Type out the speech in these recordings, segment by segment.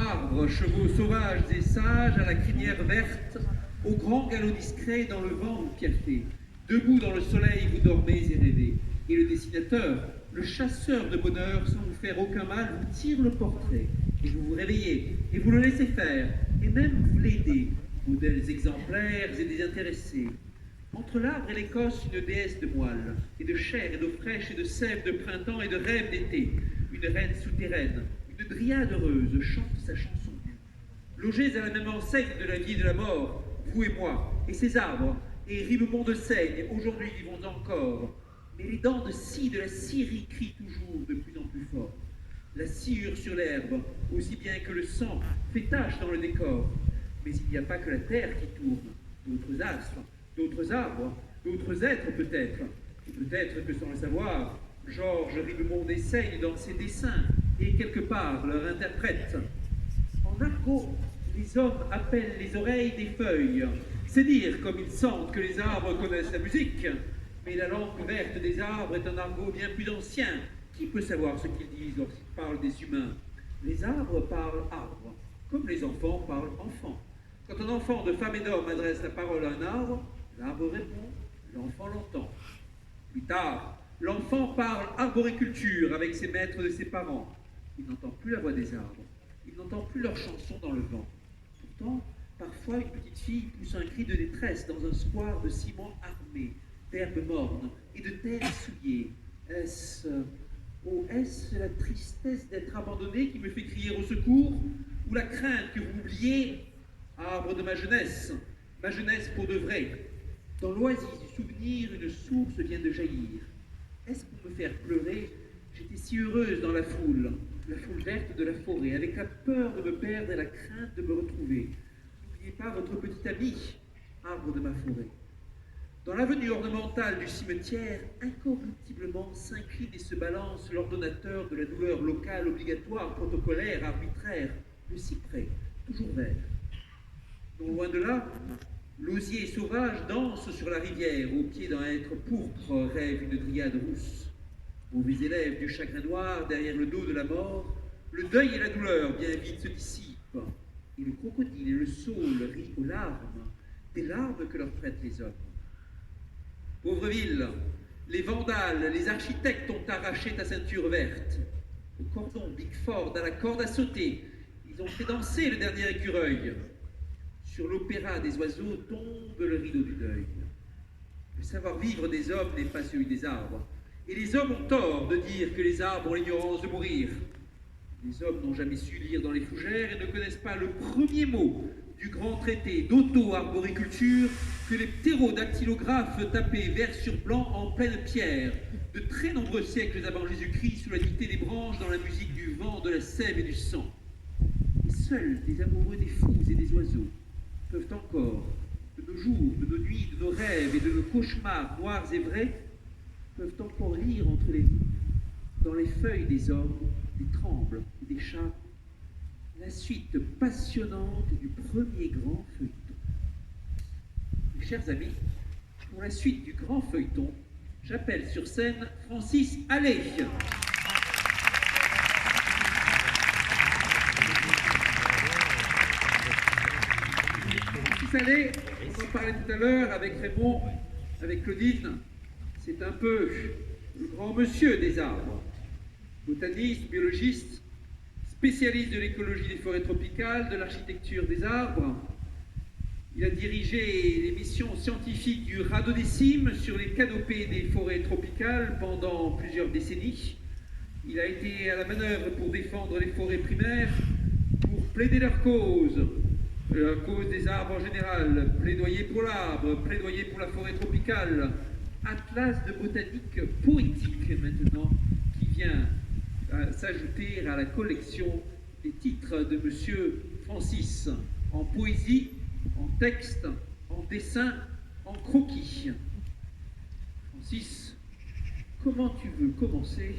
arbres, chevaux sauvages et sages, à la crinière verte, au grand galop discret dans le vent vous piaffez. Debout dans le soleil, vous dormez et rêvez. Et le dessinateur, le chasseur de bonheur, sans vous faire aucun mal, vous tire le portrait. Et vous vous réveillez, et vous le laissez faire, et même vous l'aidez. Modèles exemplaires et désintéressés. Entre l'arbre et l'écosse, une déesse de moelle, et de chair, et d'eau fraîche, et de sève de printemps, et de rêve d'été. Une reine souterraine, une dryade heureuse, chante sa chanson. Logés à la même enseigne de la vie et de la mort, vous et moi, et ces arbres, et Ribemont de Seigne, aujourd'hui vivons encore. Mais les dents de scie de la scierie crient toujours de plus en plus fort. La sciure sur l'herbe, aussi bien que le sang, fait tache dans le décor. Mais il n'y a pas que la terre qui tourne, d'autres astres, d'autres arbres, d'autres êtres peut-être. Et peut-être que sans le savoir, Georges Ribemont dessaigne dans ses dessins, et quelque part leur interprète. En argot, les hommes appellent les oreilles des feuilles. C'est dire, comme ils sentent, que les arbres connaissent la musique. Mais la langue verte des arbres est un argot bien plus ancien. Qui peut savoir ce qu'ils disent lorsqu'ils parlent des humains? Les arbres parlent arbres, comme les enfants parlent enfants. Quand un enfant de femme et d'homme adresse la parole à un arbre, l'arbre répond, l'enfant l'entend. Plus tard, l'enfant parle arboriculture avec ses maîtres de ses parents. Il n'entend plus la voix des arbres. Il n'entend plus leurs chansons dans le vent. Pourtant, parfois, une petite fille pousse un cri de détresse dans un square de ciment armé, d'herbes mornes et de terre souillée. Est-ce la tristesse d'être abandonné qui me fait crier au secours, ou la crainte que vous oubliez, arbre de ma jeunesse pour de vrai? Dans l'oasis du souvenir, une source vient de jaillir. Est-ce pour me faire pleurer? J'étais si heureuse dans la foule verte de la forêt, avec la peur de me perdre et la crainte de me retrouver. N'oubliez pas votre petit ami, arbre de ma forêt. Dans l'avenue ornementale du cimetière, incorruptiblement s'incline et se balance l'ordonnateur de la douleur locale, obligatoire, protocolaire, arbitraire, le cyprès, toujours vert. Non loin de là, l'osier sauvage danse sur la rivière, au pied d'un hêtre pourpre rêve une dryade rousse. Mauvais élèves du chagrin noir, derrière le dos de la mort, le deuil et la douleur bien vite se dissipent, et le crocodile et le saule rient aux larmes, des larmes que leur prêtent les hommes. Pauvre ville, les vandales, les architectes ont arraché ta ceinture verte. Au cordon Bigford, à la corde à sauter, ils ont fait danser le dernier écureuil. Sur l'opéra des oiseaux tombe le rideau du deuil. Le savoir-vivre des hommes n'est pas celui des arbres. Et les hommes ont tort de dire que les arbres ont l'ignorance de mourir. Les hommes n'ont jamais su lire dans les fougères et ne connaissent pas le premier mot du grand traité d'auto-arboriculture que les ptérodactylographes tapaient vert sur blanc en pleine pierre, de très nombreux siècles avant Jésus-Christ, sous la dictée des branches, dans la musique du vent, de la sève et du sang. Et seuls les amoureux des fous et des oiseaux peuvent encore, de nos jours, de nos nuits, de nos rêves et de nos cauchemars noirs et vrais, peuvent encore lire entre les lignes, dans les feuilles des hommes, des trembles et des chats, la suite passionnante du premier grand feuilleton. Mes chers amis, pour la suite du grand feuilleton, j'appelle sur scène Francis Allais. Francis Allais, on en parlait tout à l'heure avec Raymond, avec Claudine, c'est un peu le grand monsieur des arbres. Botaniste, biologiste, spécialiste de l'écologie des forêts tropicales, de l'architecture des arbres. Il a dirigé les missions scientifiques du Radodécime sur les canopées des forêts tropicales pendant plusieurs décennies. Il a été à la manœuvre pour défendre les forêts primaires, pour plaider leur cause des arbres en général, plaidoyer pour l'arbre, plaidoyer pour la forêt tropicale. Atlas de botanique poétique maintenant, qui vient s'ajouter à la collection des titres de Monsieur Francis, en poésie, en texte, en dessin, en croquis. Francis, comment tu veux commencer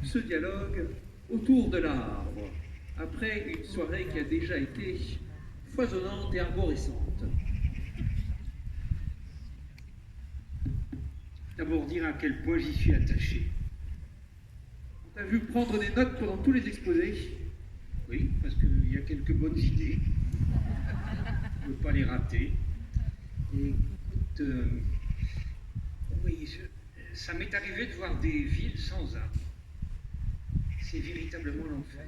ce dialogue autour de l'arbre, après une soirée qui a déjà été foisonnante et arborescente? D'abord dire à quel point j'y suis attaché. On t'a vu prendre des notes pendant tous les exposés. Oui, parce qu'il y a quelques bonnes idées. On ne peut pas les rater. Et écoute, oui, ça m'est arrivé de voir des villes sans arbres. C'est véritablement l'enfer.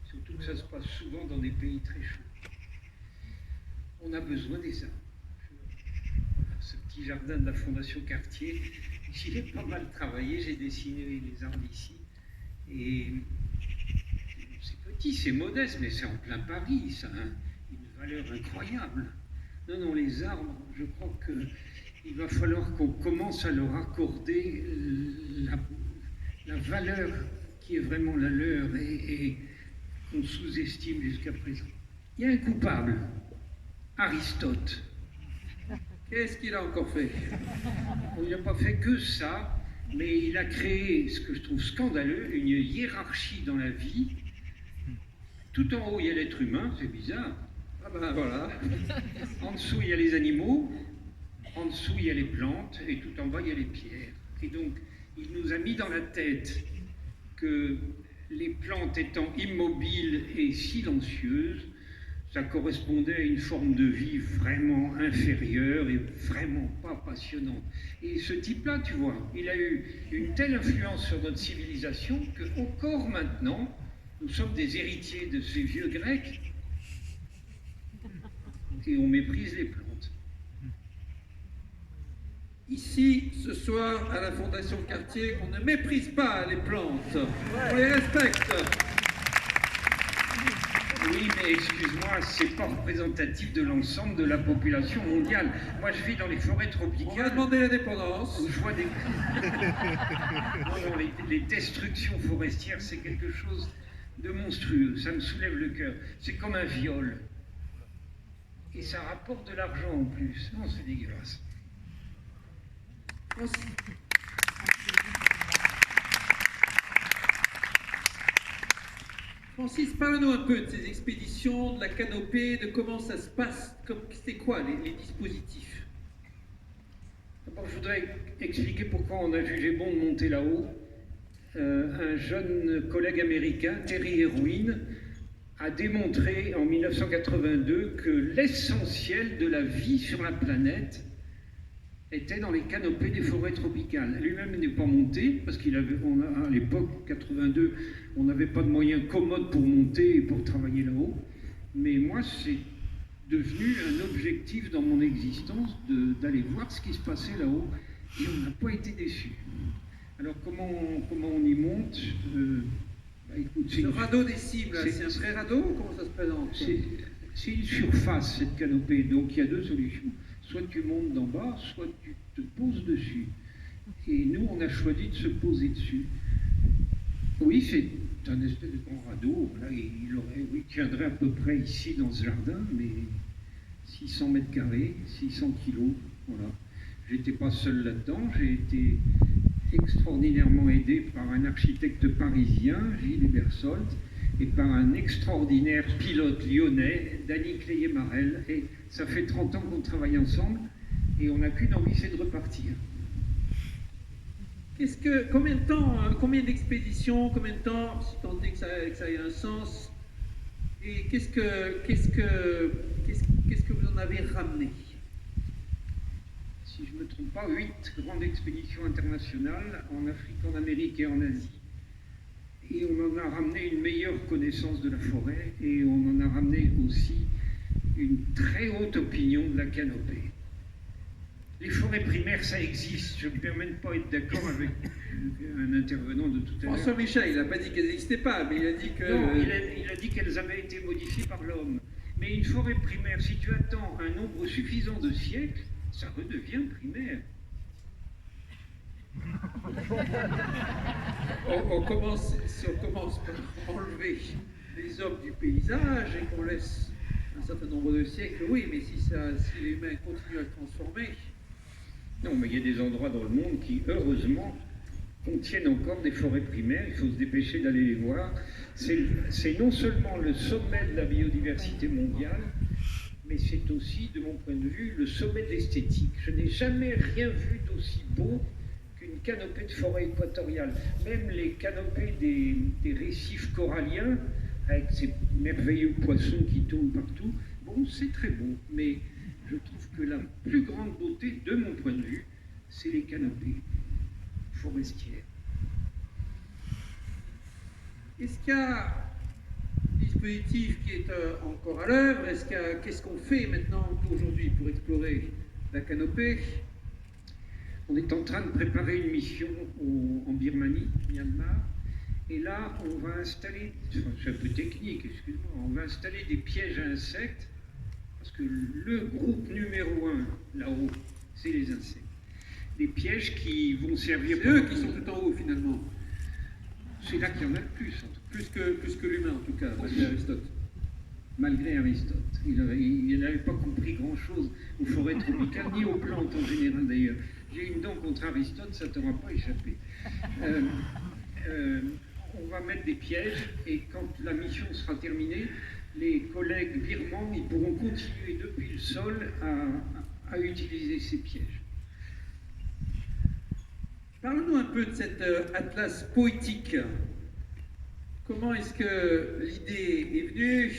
Surtout que ça se passe souvent dans des pays très chauds. On a besoin des arbres. Voilà, ce petit jardin de la Fondation Cartier, j'y ai pas mal travaillé, j'ai dessiné les arbres ici. Et c'est petit, c'est modeste, mais c'est en plein Paris, ça a une valeur incroyable. Non, non, les arbres, je crois qu'il va falloir qu'on commence à leur accorder la valeur qui est vraiment la leur et qu'on sous-estime jusqu'à présent. Il y a un coupable, Aristote. Qu'est-ce qu'il a encore fait? Il n'a pas fait que ça, mais il a créé ce que je trouve scandaleux, une hiérarchie dans la vie. Tout en haut, il y a l'être humain, c'est bizarre. Ah ben voilà. En dessous, il y a les animaux, en dessous, il y a les plantes, et tout en bas, il y a les pierres. Et donc, il nous a mis dans la tête que les plantes étant immobiles et silencieuses, ça correspondait à une forme de vie vraiment inférieure et vraiment pas passionnante. Et ce type-là, tu vois, il a eu une telle influence sur notre civilisation qu'encore maintenant, nous sommes des héritiers de ces vieux Grecs et on méprise les plantes. Ici, ce soir, à la Fondation Cartier, on ne méprise pas les plantes. On les respecte. Oui, mais excuse-moi, c'est pas représentatif de l'ensemble de la population mondiale. Moi, je vis dans les forêts On va tropicales. demander l'indépendance. Où je vois des... Non, non, les destructions forestières, c'est quelque chose de monstrueux. Ça me soulève le cœur. C'est comme un viol. Et ça rapporte de l'argent en plus. Non, c'est dégueulasse. Francis, parle-nous un peu de ces expéditions, de la canopée, de comment ça se passe, c'est quoi les dispositifs? D'abord, je voudrais expliquer pourquoi on a jugé bon de monter là-haut. Un jeune collègue américain, Terry Irwin, a démontré en 1982 que l'essentiel de la vie sur la planète était dans les canopées des forêts tropicales. Lui-même n'est pas monté, parce qu'à l'époque, 82, on n'avait pas de moyens commodes pour monter et pour travailler là-haut. Mais moi, c'est devenu un objectif dans mon existence d'aller voir ce qui se passait là-haut, et on n'a pas été déçus. Alors comment on y monte écoute, Le radeau des cibles, c'est un vrai radeau ou comment ça se présente? C'est une surface, cette canopée, donc il y a deux solutions. Soit tu montes d'en bas, soit tu te poses dessus. Et nous, on a choisi de se poser dessus. Oui, c'est un espèce de grand radeau. Voilà, il tiendrait à peu près ici dans ce jardin, mais 600 mètres carrés, 600 kilos. Voilà. J'étais pas seul là-dedans, j'ai été extraordinairement aidé par un architecte parisien, Gilles Ebersold, et par un extraordinaire pilote lyonnais, Danny Cléier-Marel. Et ça fait 30 ans qu'on travaille ensemble et on n'a qu'une envie, c'est de repartir. Combien de temps, combien d'expéditions, combien de temps, si tant est que ça ait un sens, et qu'est-ce que vous en avez ramené? Si je ne me trompe pas, 8 grandes expéditions internationales en Afrique, en Amérique et en Asie. Et on en a ramené une meilleure connaissance de la forêt et on en a ramené aussi une très haute opinion de la canopée. Les forêts primaires, ça existe. Je ne me permets de pas être d'accord avec un intervenant de tout à l'heure. François Michel, il n'a pas dit qu'elles n'existaient pas, mais il a dit que... Non, il a dit qu'elles avaient été modifiées par l'homme. Mais une forêt primaire, si tu attends un nombre suffisant de siècles, ça redevient primaire. Si on commence par enlever les hommes du paysage et qu'on laisse un certain nombre de siècles, oui, mais si les humains continuent à le transformer... Non, mais il y a des endroits dans le monde qui, heureusement, contiennent encore des forêts primaires. Il faut se dépêcher d'aller les voir. C'est non seulement le sommet de la biodiversité mondiale, mais c'est aussi, de mon point de vue, le sommet de l'esthétique. Je n'ai jamais rien vu d'aussi beau qu'une canopée de forêt équatoriale. Même les canopées des récifs coralliens avec ces merveilleux poissons qui tournent partout. Bon, c'est très beau, mais je trouve que la plus grande beauté, de mon point de vue, c'est les canopées forestières. Est-ce qu'il y a un dispositif qui est encore à l'œuvre? Qu'est-ce qu'on fait maintenant aujourd'hui pour explorer la canopée? On est en train de préparer une mission en Birmanie, Myanmar, et là, on va installer, c'est un peu technique, excuse-moi, on va installer des pièges à insectes, parce que le groupe numéro 1, là-haut, c'est les insectes. Des pièges qui vont servir... C'est eux qui sont tout en haut, finalement. C'est là qu'il y en a le plus. Plus que l'humain, en tout cas, malgré Aristote. Malgré Aristote. Il n'avait pas compris grand-chose aux forêts tropicales, ni aux plantes en général, d'ailleurs. J'ai une dent contre Aristote, ça ne t'aura pas échappé. On va mettre des pièges, et quand la mission sera terminée, les collègues birmans, ils pourront continuer depuis le sol à utiliser ces pièges. Parle-nous un peu de cet atlas poétique. Comment est-ce que l'idée est venue?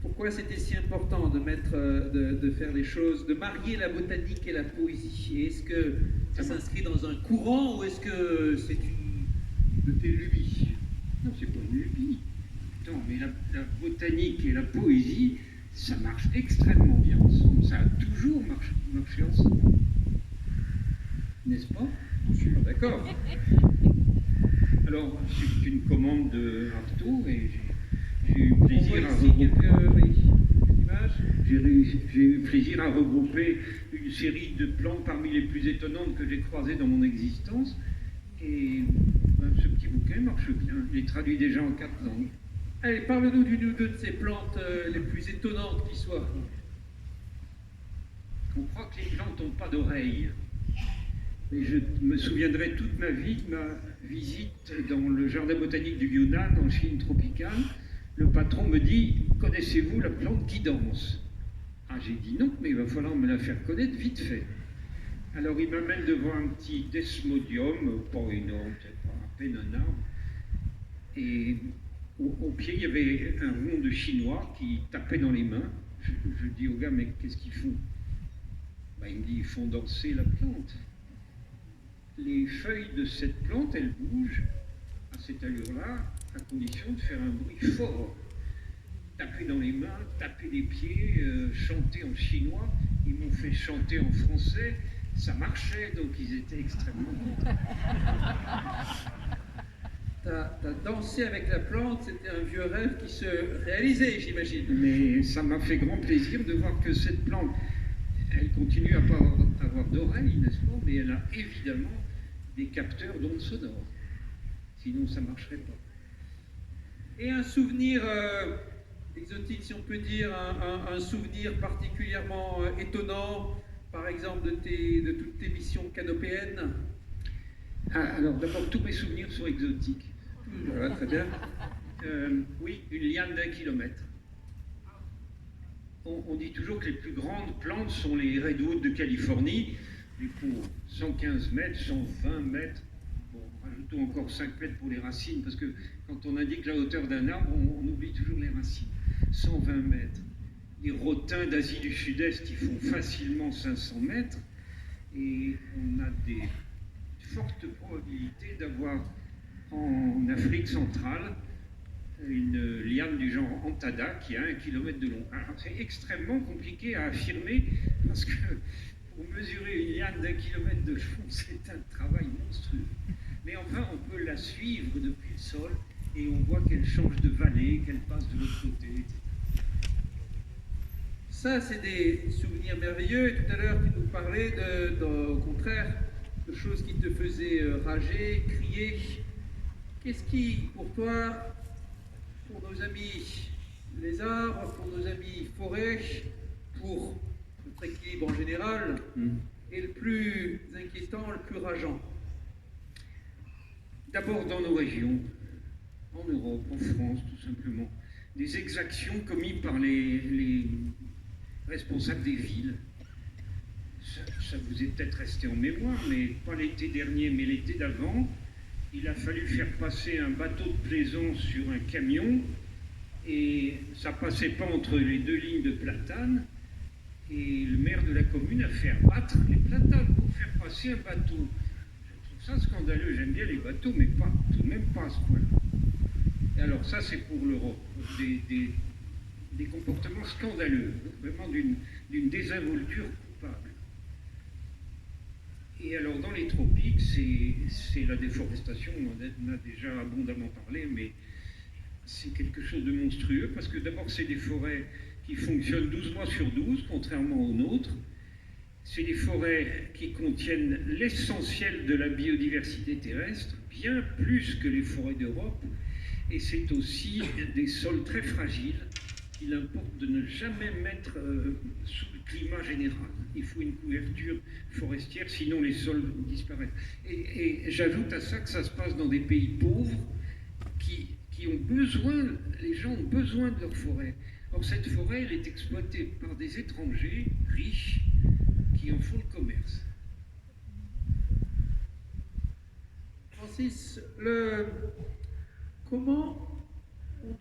Pourquoi c'était si important de faire les choses, de marier la botanique et la poésie? Et est-ce que ça s'inscrit dans un courant ou est-ce que c'est une de tes lubies? Non, c'est pas une lubie. Non, mais la botanique et la poésie, ça marche extrêmement bien ensemble. Ça a toujours marché ensemble. N'est-ce pas? Je suis d'accord. Alors, c'est une commande de Artaud et j'ai eu plaisir à j'ai eu plaisir à regrouper une série de plantes parmi les plus étonnantes que j'ai croisées dans mon existence. Et ce petit bouquin marche bien. Il est traduit déjà en 4 langues. Allez, parle-nous d'une ou deux de ces plantes les plus étonnantes qui soient. On croit que les plantes n'ont pas d'oreilles. Et je me souviendrai toute ma vie de ma visite dans le jardin botanique du Yunnan, en Chine tropicale. Le patron me dit « Connaissez-vous la plante qui danse ?» Ah, j'ai dit non, mais il va falloir me la faire connaître vite fait. Alors il m'amène devant un petit desmodium, pas énorme, peut-être pas, à peine un arbre. Et au pied, il y avait un rond de Chinois qui tapait dans les mains. Je dis au gars, mais qu'est-ce qu'ils font? Ben, il me dit, ils font danser la plante. Les feuilles de cette plante, elles bougent à cette allure-là, à condition de faire un bruit fort. Taper dans les mains, taper les pieds, chanter en chinois. Ils m'ont fait chanter en français. Ça marchait, donc ils étaient extrêmement contents. T'as dansé avec la plante, c'était un vieux rêve qui se réalisait, j'imagine. Mais ça m'a fait grand plaisir de voir que cette plante, elle continue à pas avoir d'oreilles, n'est-ce pas? Mais elle a évidemment des capteurs d'ondes sonores. Sinon, ça ne marcherait pas. Et un souvenir exotique, si on peut dire, un souvenir particulièrement étonnant, par exemple, de toutes tes missions canopéennes? Alors, d'abord, tous mes souvenirs sont exotiques. Voilà, très bien. Oui, une liane d'1 kilomètre. On dit toujours que les plus grandes plantes sont les redwoods de Californie, du coup 115 mètres, 120 mètres, bon, rajoutons encore 5 mètres pour les racines, parce que quand on indique la hauteur d'un arbre, on oublie toujours les racines. 120 mètres. Les rotins d'Asie du Sud-Est, ils font facilement 500 mètres, et on a des fortes probabilités d'avoir en Afrique centrale une liane du genre Antada qui a 1 kilomètre de long. Alors c'est extrêmement compliqué à affirmer parce que pour mesurer une liane d'1 kilomètre de long, c'est un travail monstrueux. Mais enfin, on peut la suivre depuis le sol et on voit qu'elle change de vallée, qu'elle passe de l'autre côté, etc. Ça, c'est des souvenirs merveilleux. Et tout à l'heure, tu nous parlais, au contraire, de choses qui te faisaient rager, crier. Qu'est-ce qui, pour toi, pour nos amis les arbres, pour nos amis forêts, pour notre équilibre en général, est le plus inquiétant, le plus rageant? D'abord dans nos régions, en Europe, en France, tout simplement, des exactions commises par les responsables des villes. Ça vous est peut-être resté en mémoire, mais pas l'été dernier, mais l'été d'avant, il a fallu faire passer un bateau de plaisance sur un camion Et ça passait pas entre les deux lignes de platanes. Et le maire de la commune a fait abattre les platanes pour faire passer un bateau. Je trouve ça scandaleux. J'aime bien les bateaux, mais pas, tout de même pas à ce point-là. Et alors ça, c'est pour l'Europe. Des comportements scandaleux, vraiment d'une désinvolture coupable. Et alors dans les tropiques, c'est la déforestation, on en a déjà abondamment parlé, mais c'est quelque chose de monstrueux, parce que d'abord c'est des forêts qui fonctionnent 12 mois sur 12, contrairement aux nôtres. C'est des forêts qui contiennent l'essentiel de la biodiversité terrestre, bien plus que les forêts d'Europe, et c'est aussi des sols très fragiles qu'il importe de ne jamais mettre sous le climat général. Il faut une couverture forestière, sinon les sols disparaissent. Et j'ajoute à ça que ça se passe dans des pays pauvres qui ont besoin, les gens ont besoin de leur forêt. Or, cette forêt, elle est exploitée par des étrangers riches qui en font le commerce. Francis, comment on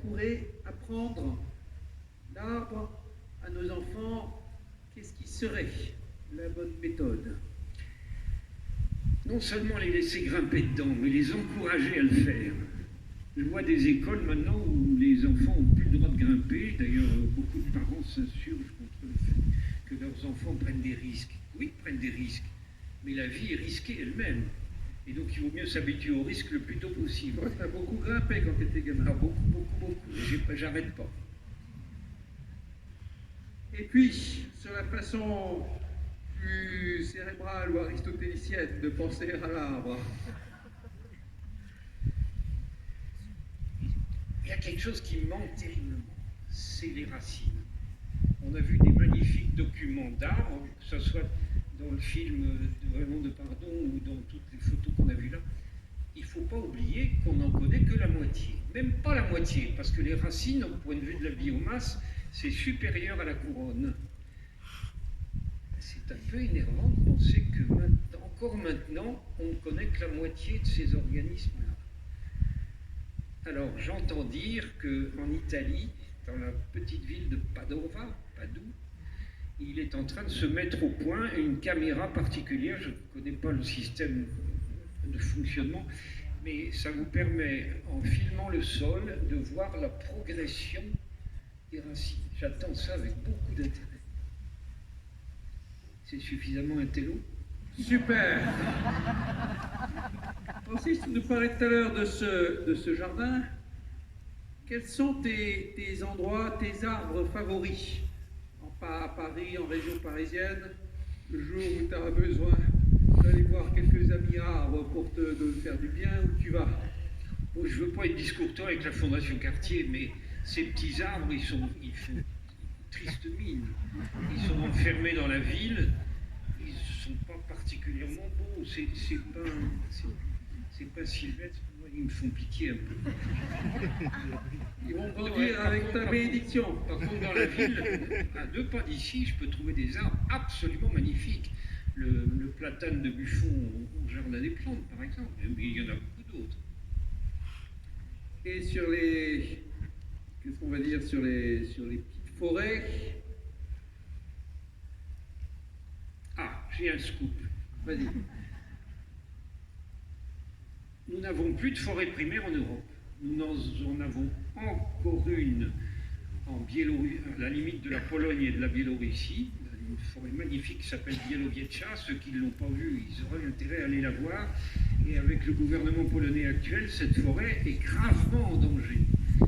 pourrait apprendre l'arbre à nos enfants? Qu'est-ce qui serait la bonne méthode? Non seulement les laisser grimper dedans, mais les encourager à le faire. Je vois des écoles maintenant où les enfants n'ont plus le droit de grimper. D'ailleurs, beaucoup de parents s'insurgent contre le fait que leurs enfants prennent des risques. Oui, ils prennent des risques, mais la vie est risquée elle-même. Et donc il vaut mieux s'habituer au risque le plus tôt possible. Ouais, tu as beaucoup grimpé quand tu étais gamin. Ah, beaucoup. J'arrête pas. Et puis, sur la façon plus cérébrale ou aristotélicienne de penser à l'arbre, il y a quelque chose qui me manque terriblement, c'est les racines. On a vu des magnifiques documents d'arbres, que ce soit dans le film de Raymond Depardon ou dans toutes les photos qu'on a vues là. Il ne faut pas oublier qu'on n'en connaît que la moitié. Même pas la moitié, parce que les racines, au point de vue de la biomasse, c'est supérieur à la couronne. C'est un peu énervant de penser que encore maintenant, on ne connaît que la moitié de ces organismes-là. Alors, j'entends dire qu'en Italie, dans la petite ville de Padova, Padoue, il est en train de se mettre au point une caméra particulière. Je ne connais pas le système de fonctionnement, mais ça vous permet, en filmant le sol, de voir la progression des racines. J'attends ça avec beaucoup d'intérêt. C'est suffisamment intello? super. Francis, tu nous parlais tout à l'heure de ce jardin. Quels sont tes endroits, tes arbres favoris? À Paris, en région parisienne, le jour où tu auras besoin d'aller voir quelques amis arbres pour te faire du bien, où tu vas? Bon, je ne veux pas être discourtant avec la Fondation Cartier, mais ces petits arbres, ils font triste mine. Ils sont enfermés dans la ville, ils ne sont pas particulièrement beaux. C'est pas sylvestre, ils me font pitié un peu. Ils vont grandir avec ta bénédiction. Par contre, dans la ville, à 2 pas d'ici, je peux trouver des arbres absolument magnifiques. Le platane de Buffon au Jardin des Plantes, par exemple, mais il y en a beaucoup d'autres. Et sur qu'est-ce qu'on va dire sur les petites forêts? Ah, j'ai un scoop. Vas-y. Nous n'avons plus de forêt primaire en Europe. Nous en avons encore une en Biélorussie, à la limite de la Pologne et de la Biélorussie, une forêt magnifique qui s'appelle Bielowiecza. Ceux qui ne l'ont pas vue, ils auraient intérêt à aller la voir. Et avec le gouvernement polonais actuel, cette forêt est gravement en danger.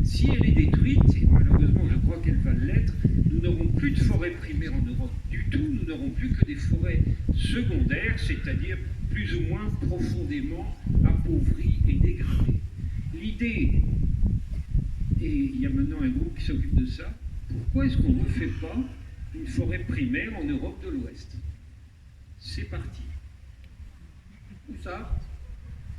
Si elle est détruite, et malheureusement je crois qu'elle va l'être, nous n'aurons plus de forêt primaire en Europe du tout, nous n'aurons plus que des forêts secondaires, c'est-à-dire plus ou moins profondément appauvries et dégradées. L'idée, et il y a maintenant un groupe qui s'occupe de ça, pourquoi est-ce qu'on ne fait pas une forêt primaire en Europe de l'Ouest? C'est parti. Où ça,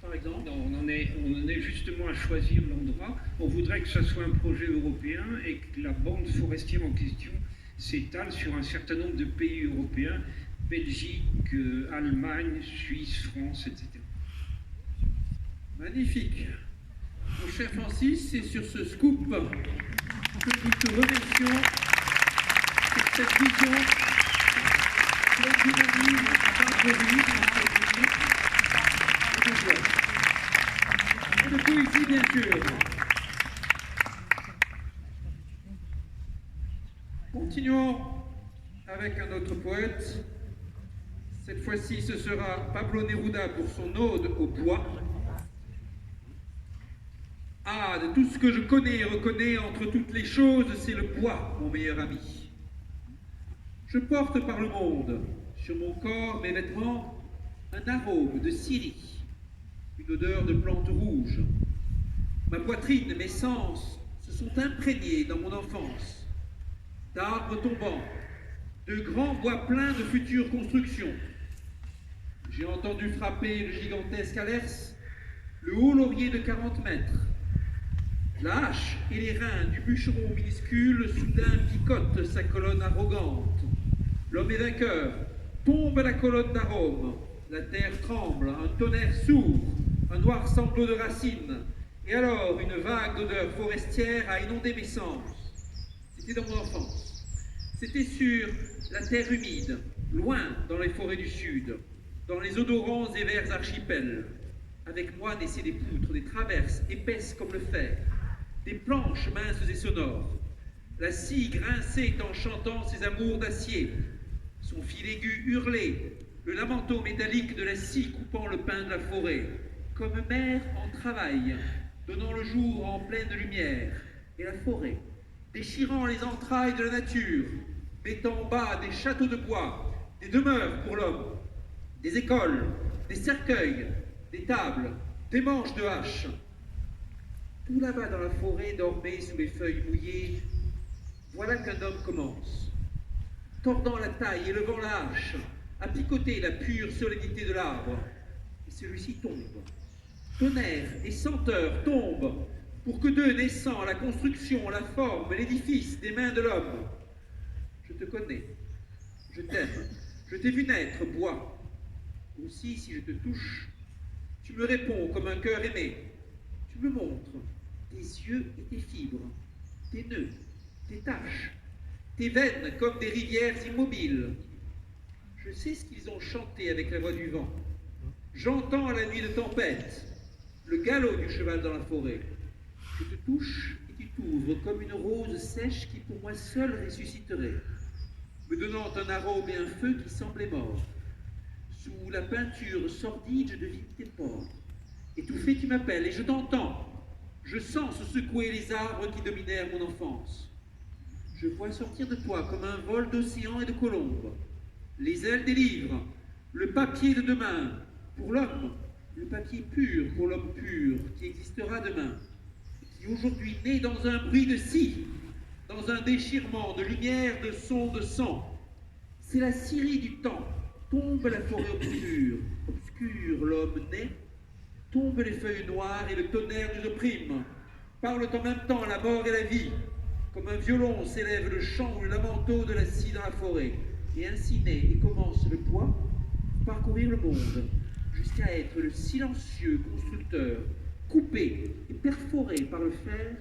par exemple? Non, on en est justement à choisir l'endroit. On voudrait que ça soit un projet européen et que la bande forestière en question s'étale sur un certain nombre de pays européens, Belgique, Allemagne, Suisse, France, etc. Magnifique. Mon cher Francis, c'est sur ce scoop que nous te remercions pour cette vision pleine d'humanisme, d'arborisme, de joie. Et de poésie, bien sûr. Continuons avec un autre poète. Cette fois-ci, ce sera Pablo Neruda pour son ode au bois. Ah, de tout ce que je connais et reconnais entre toutes les choses, c'est le bois, mon meilleur ami. Je porte par le monde, sur mon corps, mes vêtements, un arôme de Syrie, une odeur de plantes rouges. Ma poitrine, mes sens se sont imprégnés dans mon enfance d'arbres tombants, de grands bois pleins de futures constructions. J'ai entendu frapper le gigantesque Alers, le haut laurier de 40 mètres. La hache et les reins du bûcheron minuscule soudain picotent sa colonne arrogante. L'homme est vainqueur, tombe la colonne d'arôme, la terre tremble, un tonnerre sourd, un noir sanglot de racines, et alors une vague d'odeur forestière a inondé mes sens. C'était dans mon enfance. C'était sur la terre humide, loin dans les forêts du sud, dans les odorants et verts archipels. Avec moi naissaient des poutres, des traverses épaisses comme le fer, des planches minces et sonores. La scie grinçait en chantant ses amours d'acier. Son fil aigu hurlait, le lamento métallique de la scie coupant le pin de la forêt, comme mère en travail, donnant le jour en pleine lumière, et la forêt, déchirant les entrailles de la nature, mettant en bas des châteaux de bois, des demeures pour l'homme, des écoles, des cercueils, des tables, des manches de hache. Tout là-bas dans la forêt dormait sous les feuilles mouillées. Voilà qu'un homme commence, tordant la taille et levant la hache, à picoter la pure solennité de l'arbre. Et celui-ci tombe. Tonnerre et senteur tombent, pour que d'eux naissant la construction, la forme, l'édifice des mains de l'homme. Je te connais, je t'aime, je t'ai vu naître, bois. Aussi, si je te touche, tu me réponds comme un cœur aimé. Tu me montres tes yeux et tes fibres, tes nœuds, tes taches, tes veines comme des rivières immobiles. Je sais ce qu'ils ont chanté avec la voix du vent. J'entends à la nuit de tempête le galop du cheval dans la forêt. Je te touche et tu t'ouvres comme une rose sèche qui pour moi seule ressusciterait, me donnant un arôme et un feu qui semblaient morts. Sous la peinture sordide, je devine tes pores. Étouffé, tu m'appelles et je t'entends. Je sens se secouer les arbres qui dominèrent mon enfance. Je vois sortir de toi comme un vol d'océan et de colombes, les ailes des livres, le papier de demain, pour l'homme, le papier pur pour l'homme pur qui existera demain, qui aujourd'hui naît dans un bruit de scie, dans un déchirement de lumière, de son, de sang. C'est la Syrie du temps. Tombe la forêt obscure, obscure l'homme naît, tombent les feuilles noires et le tonnerre nous opprime, parlent en même temps la mort et la vie, comme un violon s'élève le chant ou le lamento de la scie dans la forêt, et ainsi naît et commence le bois, parcourir le monde, jusqu'à être le silencieux constructeur, coupé et perforé par le fer,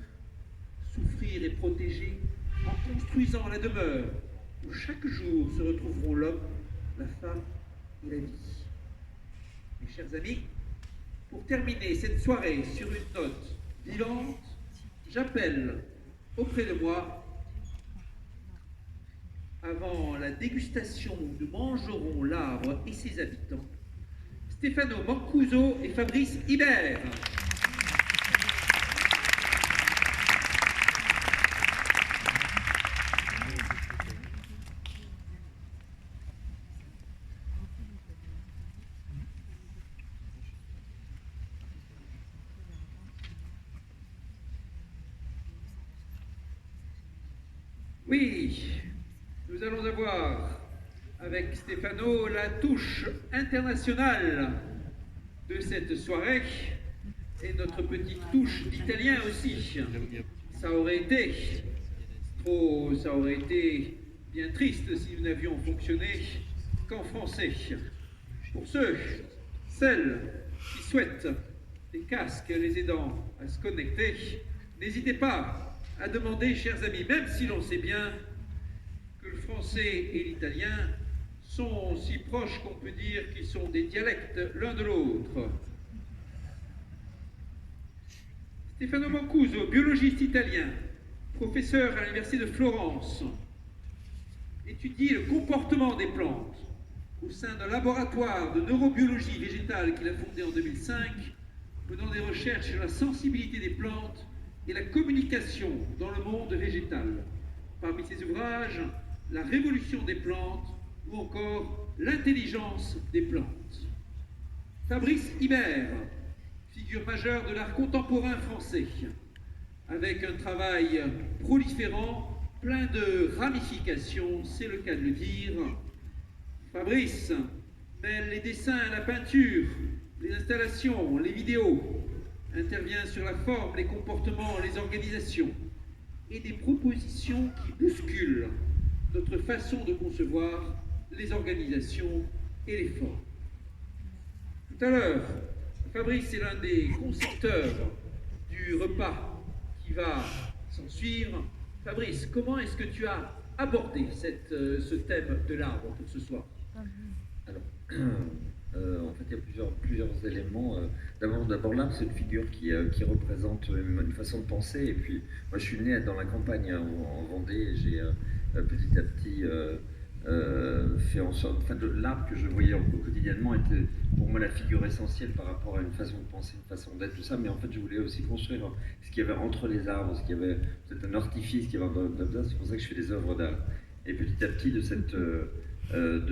souffrir et protéger en construisant la demeure où chaque jour se retrouveront l'homme, la femme et la vie. Mes chers amis, pour terminer cette soirée sur une note vivante, j'appelle auprès de moi, avant la dégustation où nous mangerons l'arbre et ses habitants, Stefano Mancuso et Fabrice Hibert. Oui, nous allons avoir avec Stefano la touche internationale de cette soirée et notre petite touche d'italien aussi. Ça aurait été bien triste si nous n'avions fonctionné qu'en français. Pour ceux, celles qui souhaitent les casques les aidant à se connecter, n'hésitez pas à demander, chers amis, même si l'on sait bien que le français et l'italien sont si proches qu'on peut dire qu'ils sont des dialectes l'un de l'autre. Stefano Mancuso, biologiste italien, professeur à l'université de Florence, étudie le comportement des plantes au sein d'un laboratoire de neurobiologie végétale qu'il a fondé en 2005, menant des recherches sur la sensibilité des plantes et la communication dans le monde végétal. Parmi ses ouvrages, La révolution des plantes ou encore L'intelligence des plantes. Fabrice Hibert, figure majeure de l'art contemporain français, avec un travail proliférant, plein de ramifications, c'est le cas de le dire. Fabrice mêle les dessins à la peinture, les installations, les vidéos, intervient sur la forme, les comportements, les organisations, et des propositions qui bousculent notre façon de concevoir les organisations et les formes. Tout à l'heure, Fabrice est l'un des concepteurs du repas qui va s'en suivre. Fabrice, comment est-ce que tu as abordé ce thème de l'arbre pour ce soir? Alors, en fait, il y a plusieurs éléments. D'abord, l'arbre, c'est une figure qui représente une façon de penser. Et puis, moi, je suis né dans la campagne en Vendée, et j'ai petit à petit fait en sorte. Enfin, l'arbre que je voyais quotidiennement était pour moi la figure essentielle par rapport à une façon de penser, une façon d'être, tout ça. Mais en fait, je voulais aussi construire ce qu'il y avait entre les arbres, ce qu'il y avait peut-être un artifice qu'il y avait dans. C'est pour ça que je fais des œuvres d'art. Et petit à petit, de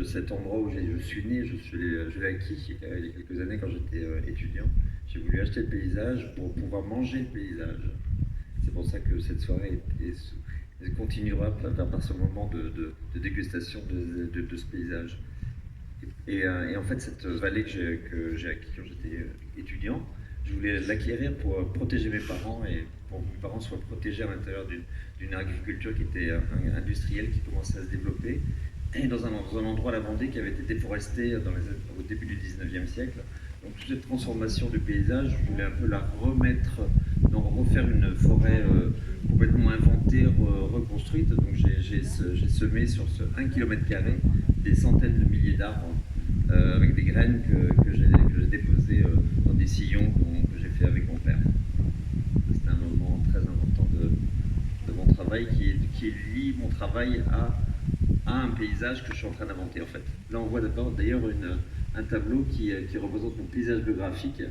cet endroit où je suis né, je l'ai acquis il y a quelques années quand j'étais étudiant. J'ai voulu acheter le paysage pour pouvoir manger le paysage. C'est pour ça que cette soirée continuera par ce moment de dégustation de ce paysage. Et en fait, cette vallée que j'ai acquis quand j'étais étudiant, je voulais l'acquérir pour protéger mes parents et pour que mes parents soient protégés à l'intérieur d'une agriculture qui était industrielle, qui commençait à se développer, et dans un endroit, la Vendée, qui avait été déforesté au début du 19e siècle. Donc toute cette transformation du paysage, je voulais un peu la remettre, donc refaire une forêt complètement inventée, reconstruite. Donc j'ai semé sur ce 1 km² des centaines de milliers d'arbres avec des graines que j'ai déposées dans des sillons que j'ai fait avec mon père. C'était un moment très important de mon travail qui lie mon travail à un paysage que je suis en train d'inventer en fait. Là on voit d'ailleurs un tableau qui représente mon paysage biographique.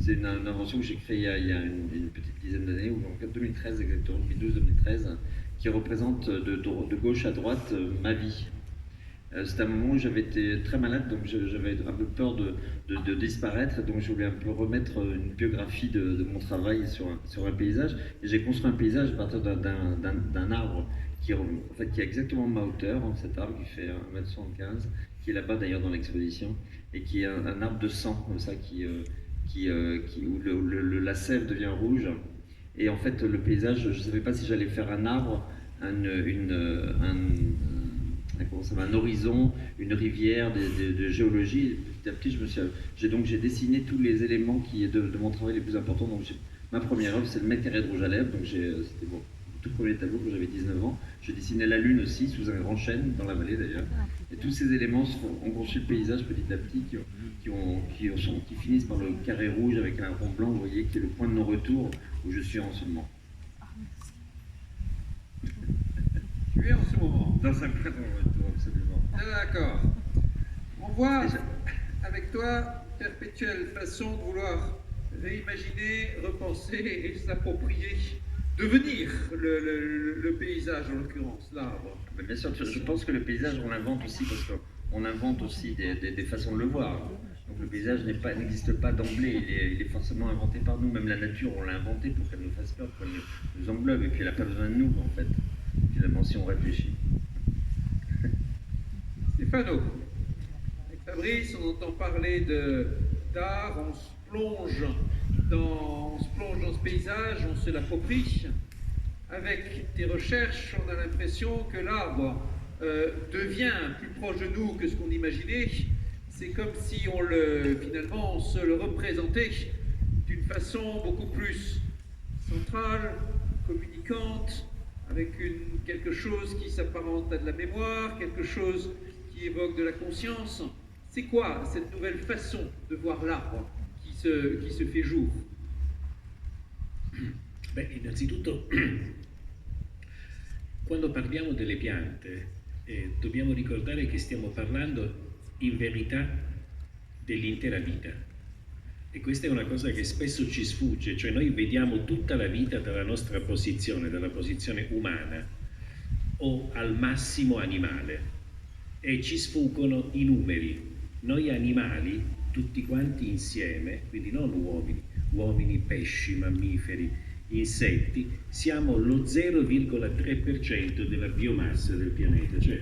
C'est une invention que j'ai créée il y a une petite dizaine d'années, ou en 2013 exactement, 2012-2013, qui représente de gauche à droite ma vie. C'était un moment où j'avais été très malade, donc j'avais un peu peur de disparaître, donc je voulais un peu remettre une biographie de mon travail sur un paysage. Et j'ai construit un paysage à partir d'un arbre qui a exactement ma hauteur, cet arbre qui fait 1,75 m, qui est là-bas d'ailleurs dans l'exposition, et qui est un arbre de sang, comme ça, où la sève devient rouge. Et en fait, le paysage, je ne savais pas si j'allais faire un arbre, un horizon, une rivière, de géologie. Et petit à petit, j'ai dessiné tous les éléments de mon travail les plus importants. Donc, ma première œuvre, c'est le mètre carré de rouge à lèvres. Donc, c'était mon tout premier tableau quand j'avais 19 ans. Je dessinais la lune aussi, sous un grand chêne, dans la vallée d'ailleurs. Et tous ces éléments ont conçu le paysage petit à petit, qui finissent par le carré rouge avec un rond blanc, vous voyez, qui est le point de non-retour où je suis en ce moment. Tu es en ce moment Dans un point de non-retour, absolument. D'accord. On voit avec toi perpétuelle façon de vouloir réimaginer, repenser et s'approprier, devenir le paysage en l'occurrence, l'arbre. Mais bien sûr, je pense que le paysage on l'invente aussi parce qu'on invente aussi des façons de le voir. Donc le paysage n'existe pas d'emblée, il est forcément inventé par nous. Même la nature, on l'a inventée pour qu'elle nous fasse peur, pour qu'elle nous englobe, et puis elle n'a pas besoin de nous en fait, finalement, si on réfléchit. Stefano, avec Fabrice, on entend parler d'art, on se plonge dans ce paysage, on se l'approprie. Avec tes recherches, on a l'impression que l'arbre devient plus proche de nous que ce qu'on imaginait. C'est comme si finalement on se le représentait d'une façon beaucoup plus centrale, communicante, avec quelque chose qui s'apparente à de la mémoire, quelque chose qui évoque de la conscience. C'est quoi cette nouvelle façon de voir l'arbre qui se fait jour? Beh, innanzitutto, quando parliamo delle piante, dobbiamo ricordare che stiamo parlando in verità dell'intera vita. E questa è una cosa che spesso ci sfugge, cioè noi vediamo tutta la vita dalla nostra posizione, dalla posizione umana o al massimo animale, e ci sfuggono i numeri. Noi animali, tutti quanti insieme, quindi non uomini, pesci, mammiferi, insetti, siamo lo 0,3% della biomassa del pianeta, cioè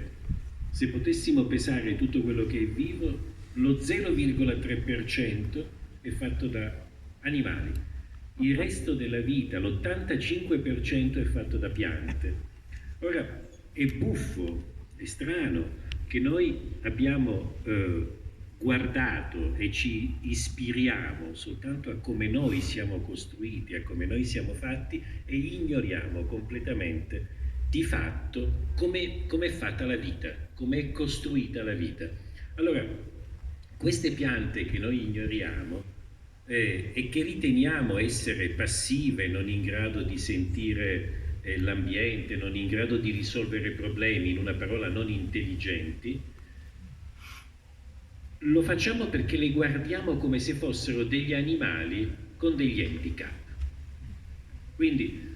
se potessimo pesare tutto quello che è vivo, lo 0,3% è fatto da animali, il resto della vita, l'85% è fatto da piante. Ora, è buffo, è strano che noi abbiamo guardato e ci ispiriamo soltanto a come noi siamo costruiti, a come noi siamo fatti, e ignoriamo completamente di fatto come è fatta la vita, come è costruita la vita. Allora, queste piante che noi ignoriamo e che riteniamo essere passive, non in grado di sentire l'ambiente, non in grado di risolvere problemi, in una parola non intelligenti, lo facciamo perché le guardiamo come se fossero degli animali con degli handicap. Quindi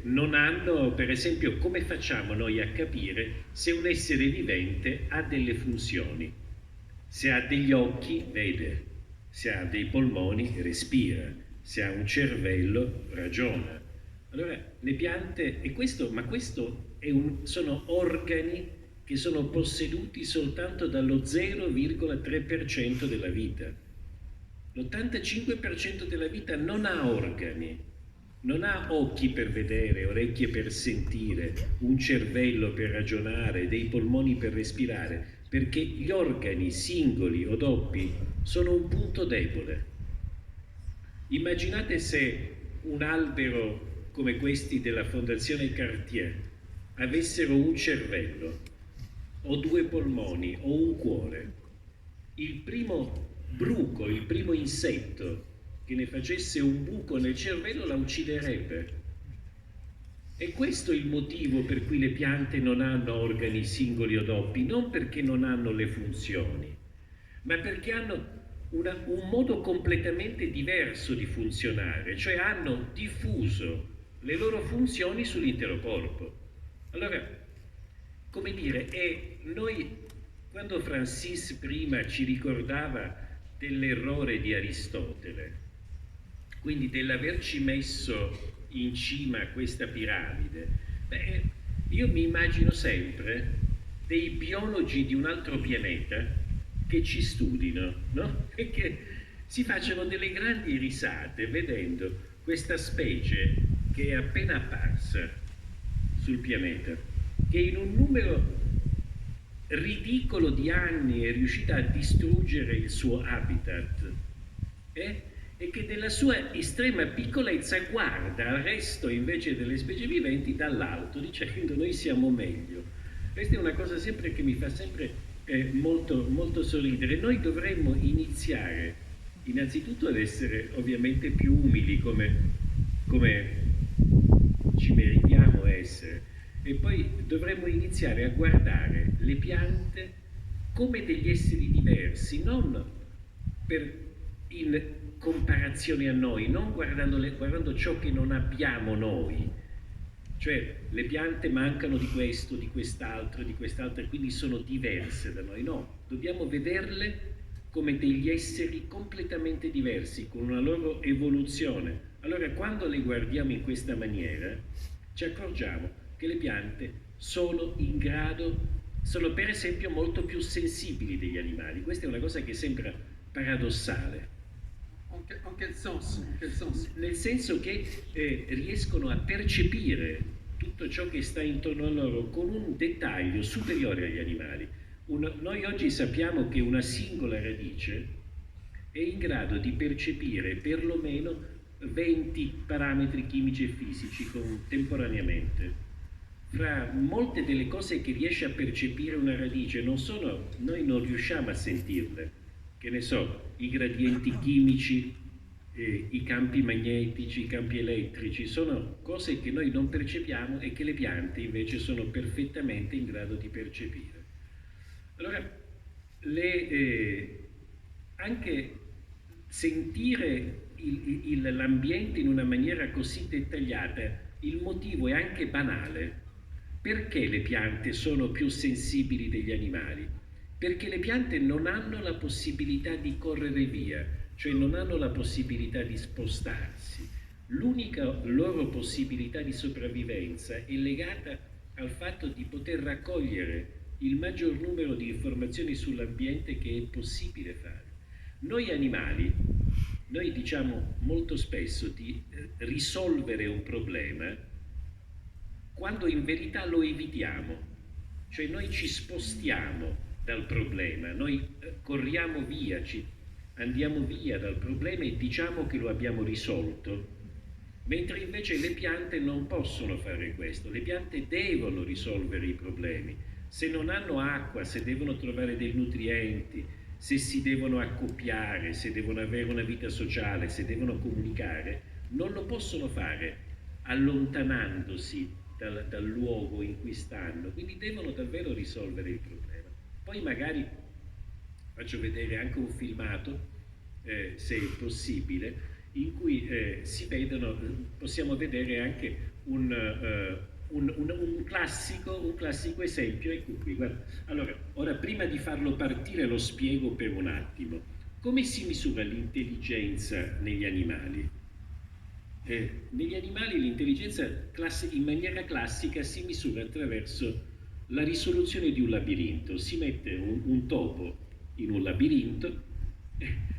non hanno, per esempio, come facciamo noi a capire se un essere vivente ha delle funzioni? Se ha degli occhi, vede, se ha dei polmoni, respira, se ha un cervello, ragiona. Allora, le piante, sono organi che sono posseduti soltanto dallo 0,3% della vita. L'85% della vita non ha organi, non ha occhi per vedere, orecchie per sentire, un cervello per ragionare, dei polmoni per respirare, perché gli organi singoli o doppi sono un punto debole. Immaginate se un albero come questi della Fondazione Cartier avessero un cervello, o due polmoni, o un cuore. Il primo bruco, il primo insetto che ne facesse un buco nel cervello la ucciderebbe. E questo è il motivo per cui le piante non hanno organi singoli o doppi, non perché non hanno le funzioni, ma perché hanno un modo completamente diverso di funzionare, cioè hanno diffuso le loro funzioni sull'intero corpo. Allora, come dire, noi, quando Francis prima ci ricordava dell'errore di Aristotele, quindi dell'averci messo in cima a questa piramide, io mi immagino sempre dei biologi di un altro pianeta che ci studino, no? E che si facciano delle grandi risate vedendo questa specie che è appena apparsa sul pianeta, che in un numero ridicolo di anni è riuscita a distruggere il suo habitat e che della sua estrema piccolezza guarda al resto invece delle specie viventi dall'alto dicendo noi siamo meglio. Questa è una cosa sempre che mi fa sempre molto, molto sorridere. Noi dovremmo iniziare innanzitutto ad essere ovviamente più umili come ci meritiamo essere, e poi dovremmo iniziare a guardare le piante come degli esseri diversi, non in comparazione a noi, non guardando ciò che non abbiamo noi, cioè le piante mancano di questo, di quest'altro, e quindi sono diverse da noi. No, dobbiamo vederle come degli esseri completamente diversi, con una loro evoluzione. Allora, quando le guardiamo in questa maniera, ci accorgiamo che le piante sono per esempio molto più sensibili degli animali. Questa è una cosa che sembra paradossale. En quel sens? Nel senso che riescono a percepire tutto ciò che sta intorno a loro con un dettaglio superiore agli animali. Noi oggi sappiamo che una singola radice è in grado di percepire perlomeno 20 parametri chimici e fisici contemporaneamente. Fra molte delle cose che riesce a percepire una radice noi non riusciamo a sentirle, che ne so, i gradienti chimici, i campi magnetici, i campi elettrici, sono cose che noi non percepiamo e che le piante invece sono perfettamente in grado di percepire. Allora, anche sentire l'ambiente in una maniera così dettagliata, il motivo è anche banale. Perché le piante sono più sensibili degli animali? Perché le piante non hanno la possibilità di correre via, cioè non hanno la possibilità di spostarsi. L'unica loro possibilità di sopravvivenza è legata al fatto di poter raccogliere il maggior numero di informazioni sull'ambiente che è possibile fare. Noi animali, noi diciamo molto spesso di risolvere un problema quando in verità lo evitiamo, cioè noi ci spostiamo dal problema, noi corriamo via, andiamo via dal problema e diciamo che lo abbiamo risolto, mentre invece le piante non possono fare questo, le piante devono risolvere i problemi, se non hanno acqua, se devono trovare dei nutrienti, se si devono accoppiare, se devono avere una vita sociale, se devono comunicare, non lo possono fare allontanandosi dal luogo in cui stanno, quindi devono davvero risolvere il problema. Poi magari faccio vedere anche un filmato, se è possibile, in cui possiamo vedere anche un classico esempio. Ecco qui, guarda. Allora, ora prima di farlo partire lo spiego per un attimo. Come si misura l'intelligenza negli animali? Negli animali l'intelligenza in maniera classica si misura attraverso la risoluzione di un labirinto. Si mette un topo in un labirinto,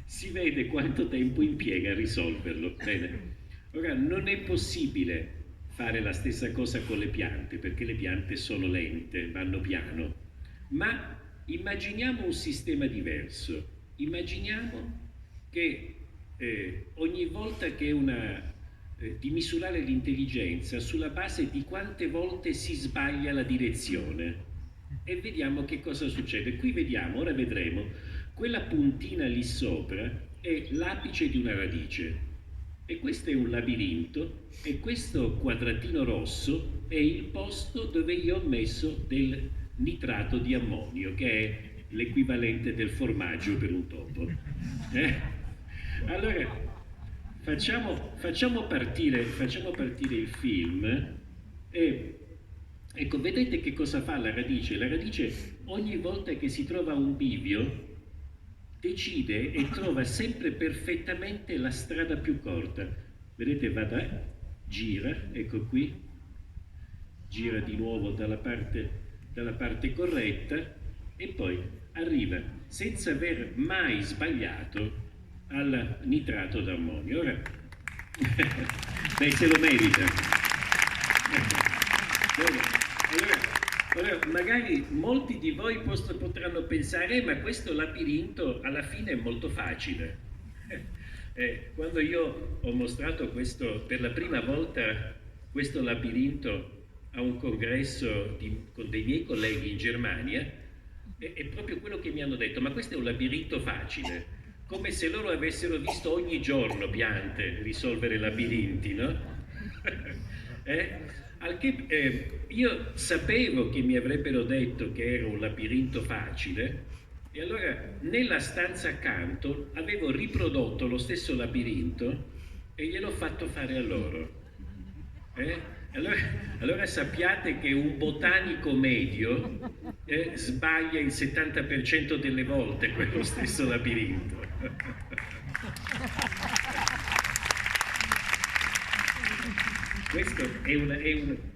si vede quanto tempo impiega a risolverlo. Bene. Ora, non è possibile fare la stessa cosa con le piante, perché le piante sono lente, vanno piano. Ma immaginiamo un sistema diverso. Immaginiamo che ogni volta che di misurare l'intelligenza sulla base di quante volte si sbaglia la direzione e vediamo che cosa succede. Qui vediamo, ora vedremo, quella puntina lì sopra è l'apice di una radice e questo è un labirinto e questo quadratino rosso è il posto dove io ho messo del nitrato di ammonio, che è l'equivalente del formaggio per un topo. Allora facciamo partire il film e ecco, vedete che cosa fa la radice? La radice ogni volta che si trova un bivio decide e trova sempre perfettamente la strada più corta. Vedete, gira, ecco qui, gira di nuovo dalla parte corretta e poi arriva senza aver mai sbagliato al nitrato d'ammonio. Ora, beh, se lo merita. Allora, magari molti di voi potranno pensare, ma questo labirinto alla fine è molto facile. Quando io ho mostrato per la prima volta questo labirinto a un congresso con dei miei colleghi in Germania, è proprio quello che mi hanno detto, ma questo è un labirinto facile. Come se loro avessero visto ogni giorno piante risolvere labirinti, no? Io sapevo che mi avrebbero detto che era un labirinto facile e allora nella stanza accanto avevo riprodotto lo stesso labirinto e gliel'ho fatto fare a loro. Allora sappiate che un botanico medio sbaglia il 70% delle volte quello stesso labirinto.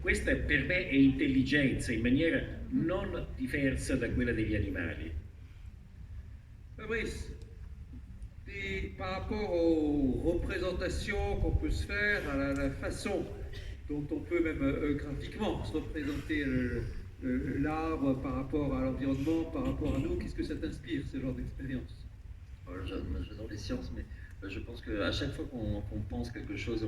Questa per me è intelligenza in maniera non diversa da quella degli animali. Fabrice, par rapport aux représentations qu'on peut se faire, à la façon dont on peut même graphiquement se représenter l'arbre par rapport à l'environnement, par rapport à nous, qu'est-ce que ça t'inspire, ce genre d'expérience? J'adore les sciences, mais je pense qu'à chaque fois qu'on pense quelque chose,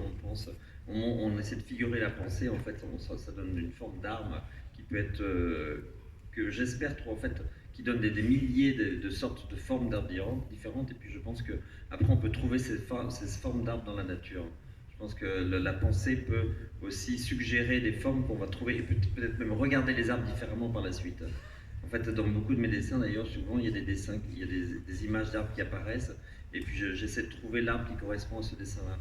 on essaie de figurer la pensée, en fait, ça donne une forme d'arme qui peut être, que j'espère trop, en fait, qui donne des milliers de sortes de formes d'arbres différentes, et puis je pense qu'après on peut trouver ces formes d'arbres dans la nature. Je pense que la pensée peut aussi suggérer des formes qu'on va trouver, et peut-être même regarder les arbres différemment par la suite. En fait, dans beaucoup de mes dessins, d'ailleurs, souvent, il y a des dessins, il y a des images d'arbres qui apparaissent, et puis j'essaie de trouver l'arbre qui correspond à ce dessin-là.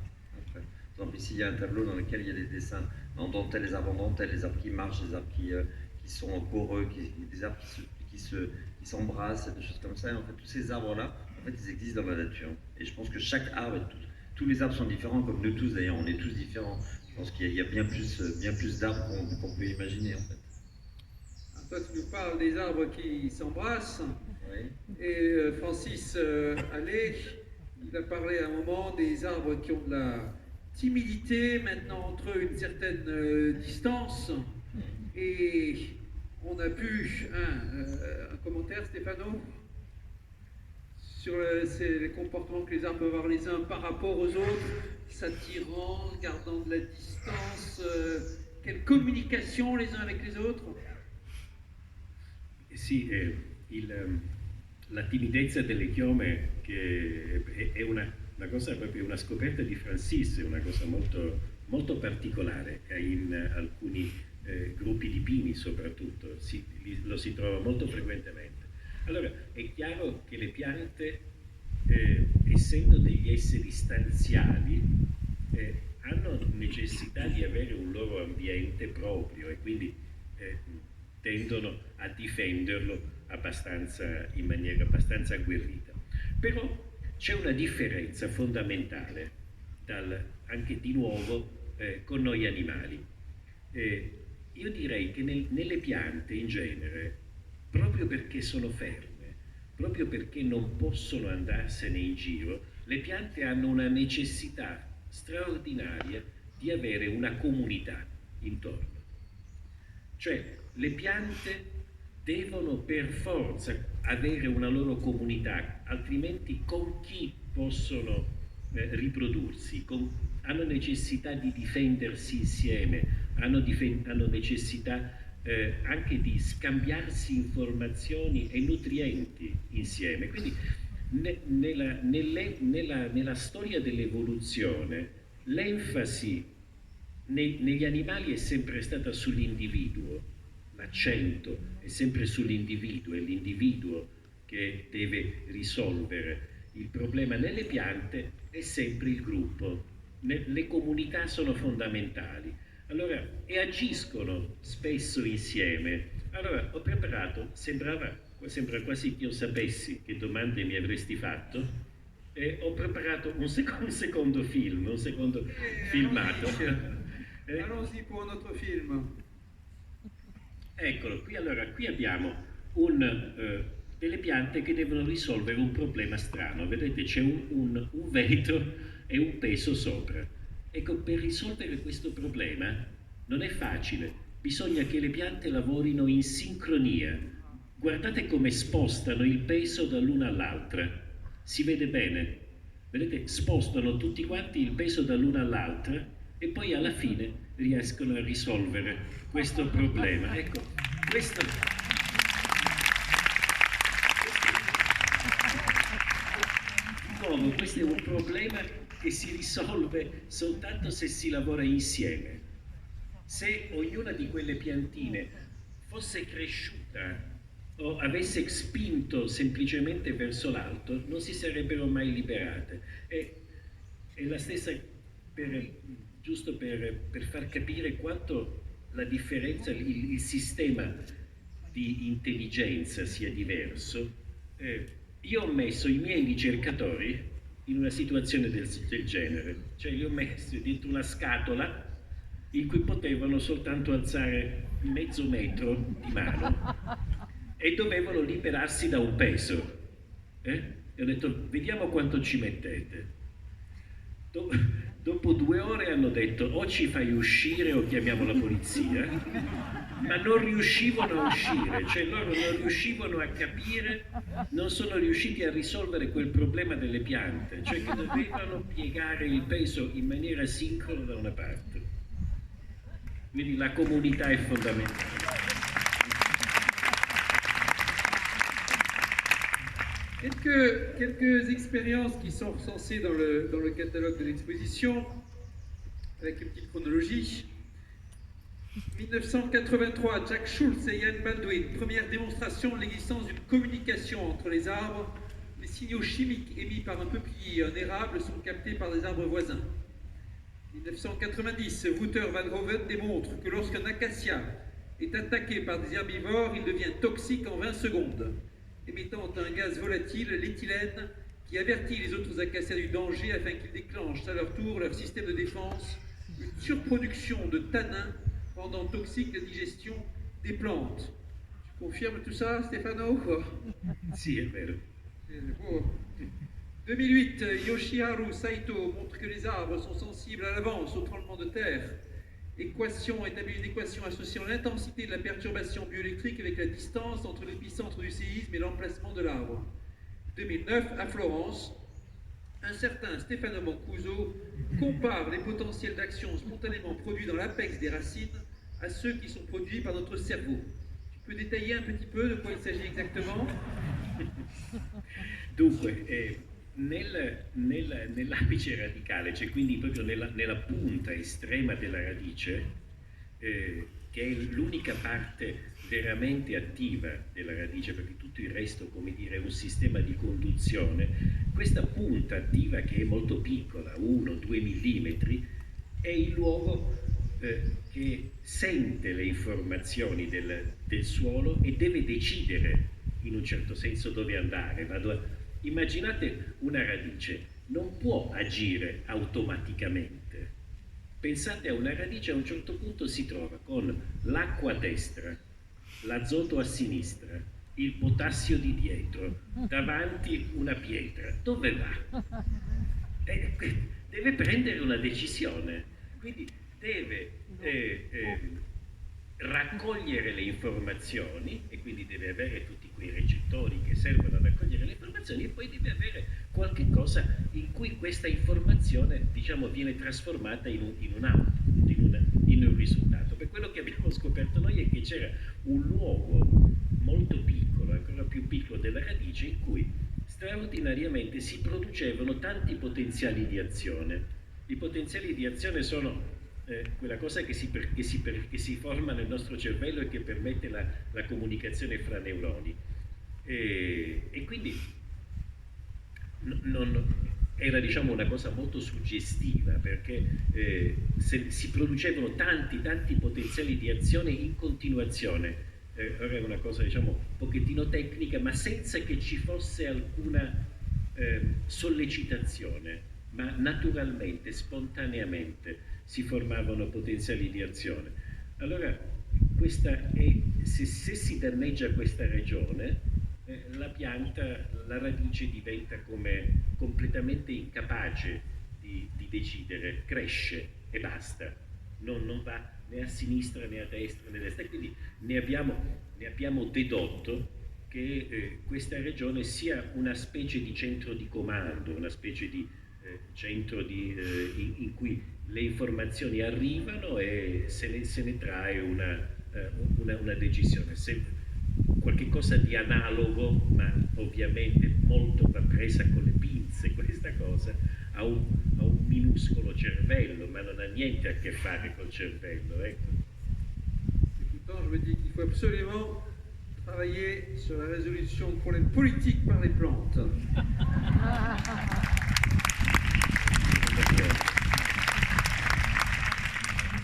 Après. Par exemple, ici, il y a un tableau dans lequel il y a des dessins en dentelle, les arbres en dentelle, les arbres qui marchent, les arbres qui sont poreux, des arbres qui s'embrassent, des choses comme ça. Et en fait, tous ces arbres-là, en fait, ils existent dans la nature. Et je pense que chaque arbre, tous les arbres sont différents, comme nous tous, d'ailleurs, on est tous différents. Je pense qu'il y a bien plus d'arbres qu'on peut imaginer, en fait. Toi, tu nous parles des arbres qui s'embrassent. Oui. Et Francis Allais, il a parlé à un moment des arbres qui ont de la timidité, maintenant entre eux une certaine distance. Et on a pu un commentaire, Stéphano, sur les comportements que les arbres peuvent avoir les uns par rapport aux autres, s'attirant, gardant de la distance, quelle communication les uns avec les autres. Sì, la timidezza delle chiome che è una cosa, proprio una scoperta di Francis, è una cosa molto, molto particolare in alcuni gruppi di pini soprattutto, lo si trova molto frequentemente. Allora, è chiaro che le piante, essendo degli esseri stanziali, hanno necessità di avere un loro ambiente proprio e quindi tendono a difenderlo in maniera abbastanza agguerrita. Però c'è una differenza fondamentale, anche di nuovo, con noi animali. Io direi che nelle piante in genere, proprio perché sono ferme, proprio perché non possono andarsene in giro, le piante hanno una necessità straordinaria di avere una comunità intorno. Cioè, le piante devono per forza avere una loro comunità, altrimenti con chi possono riprodursi? Hanno necessità di difendersi insieme, hanno necessità anche di scambiarsi informazioni e nutrienti insieme. Quindi nella storia dell'evoluzione l'enfasi negli animali è sempre stata sull'individuo, l'accento è sempre sull'individuo, è l'individuo che deve risolvere il problema. Nelle piante è sempre il gruppo, le comunità sono fondamentali, allora, e agiscono spesso insieme. Allora ho preparato, sembra quasi che io sapessi che domande mi avresti fatto, e ho preparato un secondo film, un secondo filmato. Allons-y pour notre film. Eccolo, qui abbiamo delle piante che devono risolvere un problema strano. Vedete, c'è un vetro e un peso sopra. Ecco, per risolvere questo problema non è facile, bisogna che le piante lavorino in sincronia. Guardate come spostano il peso dall'una all'altra. Si vede bene? Vedete, spostano tutti quanti il peso dall'una all'altra e poi alla fine riescono a risolvere questo problema. Ecco, questo è un problema che si risolve soltanto se si lavora insieme. Se ognuna di quelle piantine fosse cresciuta o avesse spinto semplicemente verso l'alto, non si sarebbero mai liberate. È la stessa giusto per far capire quanto la differenza, il sistema di intelligenza sia diverso. Io ho messo i miei ricercatori in una situazione del genere, cioè li ho messi dentro una scatola in cui potevano soltanto alzare mezzo metro di mano e dovevano liberarsi da un peso. E ho detto, vediamo quanto ci mettete. Dopo 2 ore hanno detto o ci fai uscire o chiamiamo la polizia, ma non riuscivano a uscire, cioè loro non riuscivano a capire, non sono riusciti a risolvere quel problema delle piante, cioè che dovevano piegare il peso in maniera sincrona da una parte. Quindi la comunità è fondamentale. Quelques expériences qui sont recensées dans le catalogue de l'exposition, avec une petite chronologie. 1983, Jack Schultz et Ian Baldwin, première démonstration de l'existence d'une communication entre les arbres. Les signaux chimiques émis par un peuplier et un érable sont captés par des arbres voisins. 1990, Wouter van Hoven démontre que lorsqu'un acacia est attaqué par des herbivores, il devient toxique en 20 secondes, émettant un gaz volatile, l'éthylène, qui avertit les autres acacias du danger afin qu'ils déclenchent à leur tour leur système de défense, une surproduction de tanins rendant toxique la digestion des plantes. Tu confirmes tout ça, Stefano? Sì, è vero. 2008, Yoshiharu Saito montre que les arbres sont sensibles à l'avance au tremblement de terre. Établit une équation associant l'intensité de la perturbation bioélectrique avec la distance entre l'épicentre du séisme et l'emplacement de l'arbre. 2009, à Florence, un certain Stefano Mancuso compare les potentiels d'action spontanément produits dans l'apex des racines à ceux qui sont produits par notre cerveau. Tu peux détailler un petit peu de quoi il s'agit exactement? Dunque, nell'apice radicale, cioè quindi proprio nella punta estrema della radice, che è l'unica parte veramente attiva della radice, perché tutto il resto, come dire, è un sistema di conduzione, questa punta attiva, che è molto piccola, 1-2 millimetri, è il luogo che sente le informazioni del suolo e deve decidere in un certo senso dove andare. Immaginate una radice, non può agire automaticamente. Pensate a una radice, a un certo punto si trova con l'acqua a destra, l'azoto a sinistra, il potassio di dietro, davanti una pietra. Dove va? Deve prendere una decisione, quindi deve raccogliere le informazioni e quindi deve avere tutti quei recettori che servono a raccogliere le informazioni e poi deve avere qualche cosa in cui questa informazione, diciamo, viene trasformata in un output, in un risultato. Per quello che abbiamo scoperto noi è che c'era un luogo molto piccolo, ancora più piccolo della radice, in cui straordinariamente si producevano tanti potenziali di azione. I potenziali di azione sono quella cosa che si forma nel nostro cervello e che permette la comunicazione fra neuroni. E quindi era, diciamo, una cosa molto suggestiva, perché si producevano tanti potenziali di azione in continuazione. Ora è una cosa, diciamo, un pochettino tecnica, ma senza che ci fosse alcuna sollecitazione, ma naturalmente, spontaneamente si formavano potenziali di azione. Allora, se si danneggia questa regione, la pianta, la radice diventa come completamente incapace di decidere, cresce e basta, non va né a sinistra né a destra, quindi ne abbiamo dedotto che questa regione sia una specie di centro di comando, una specie di centro in cui le informazioni arrivano e se ne trae una decisione. Qualche cosa di analogo, ma ovviamente molto va presa con le pinze, questa cosa ha un minuscolo cervello, ma non ha niente a che fare col cervello, ecco. Pourtant, je me dis qu'il faut absolument travailler sur la résolution de problèmes politiques par les plantes.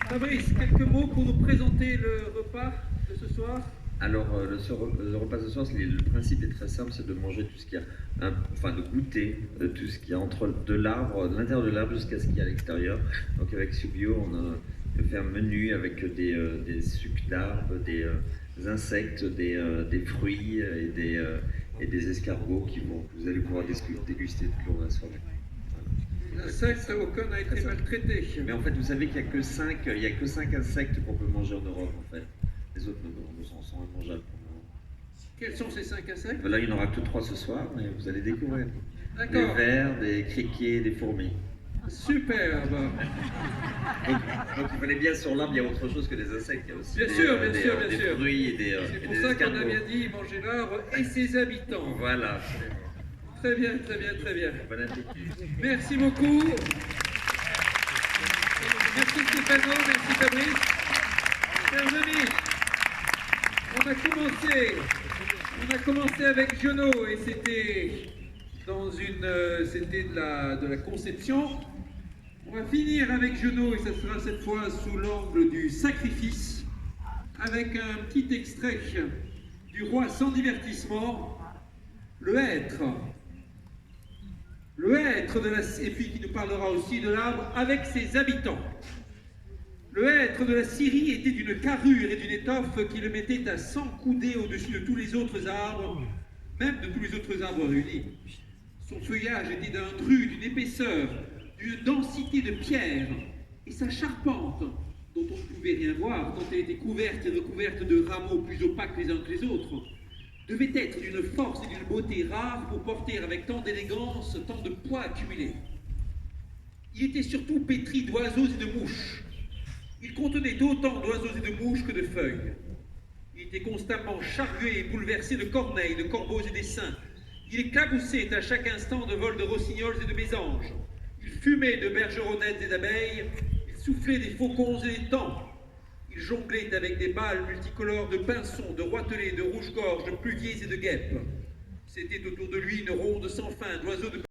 Fabrice, quelques mots pour nous présenter le repas de ce soir? Alors, le repas ce soir, le principe est très simple, c'est de manger tout ce qu'il y a, enfin de goûter tout ce qu'il y a entre de l'intérieur de l'arbre jusqu'à ce qu'il y a à l'extérieur. Donc avec Subio, on a fait un menu avec des sucs d'arbres, des insectes, des fruits et des escargots que vous allez pouvoir déguster tout le long de la soirée. Voilà. L'insecte, aucun n'a été maltraité. Mais en fait, vous savez qu'il n'y a que 5 insectes qu'on peut manger en Europe, en fait. Les autres sont immangeables pour le moment. Quels sont ces 5 insectes? Là, il n'y en aura que 3 ce soir, mais vous allez découvrir. Des D'accord. vers, des criquets, des fourmis. Superbe. Donc il fallait bien sur l'arbre, il y a autre chose que des insectes. Il y a aussi Bien sûr, bien sûr. des fruits et des C'est et pour des ça qu'on a escargots. bien dit manger l'arbre et ses habitants. Voilà, absolument. Très bien, très bien, très bien. Bon appétit. Merci beaucoup. Merci Stéphano, merci Fabrice. Chers amis, on a commencé avec Giono et c'était de la conception. On va finir avec Giono et ça sera cette fois sous l'angle du sacrifice avec un petit extrait du roi sans divertissement, le hêtre. Le hêtre de la... Et puis qui nous parlera aussi de l'arbre avec ses habitants. Le hêtre de la Syrie était d'une carrure et d'une étoffe qui le mettait à 100 coudées au-dessus de tous les autres arbres, même de tous les autres arbres réunis. Son feuillage était d'un dru, d'une épaisseur, d'une densité de pierre, et sa charpente, dont on ne pouvait rien voir, tant elle était couverte et recouverte de rameaux plus opaques les uns que les autres, devait être d'une force et d'une beauté rares pour porter avec tant d'élégance tant de poids accumulé. Il était surtout pétri d'oiseaux et de mouches. Il contenait autant d'oiseaux et de mouches que de feuilles. Il était constamment chargé et bouleversé de corneilles, de corbeaux et d'essaims. Il éclaboussait à chaque instant de vols de rossignols et de mésanges. Il fumait de bergeronnettes et d'abeilles. Il soufflait des faucons et des tampes. Il jonglait avec des balles multicolores de pinsons, de roitelets, de rouge-gorge, de pluviers et de guêpes. C'était autour de lui une ronde sans fin d'oiseaux de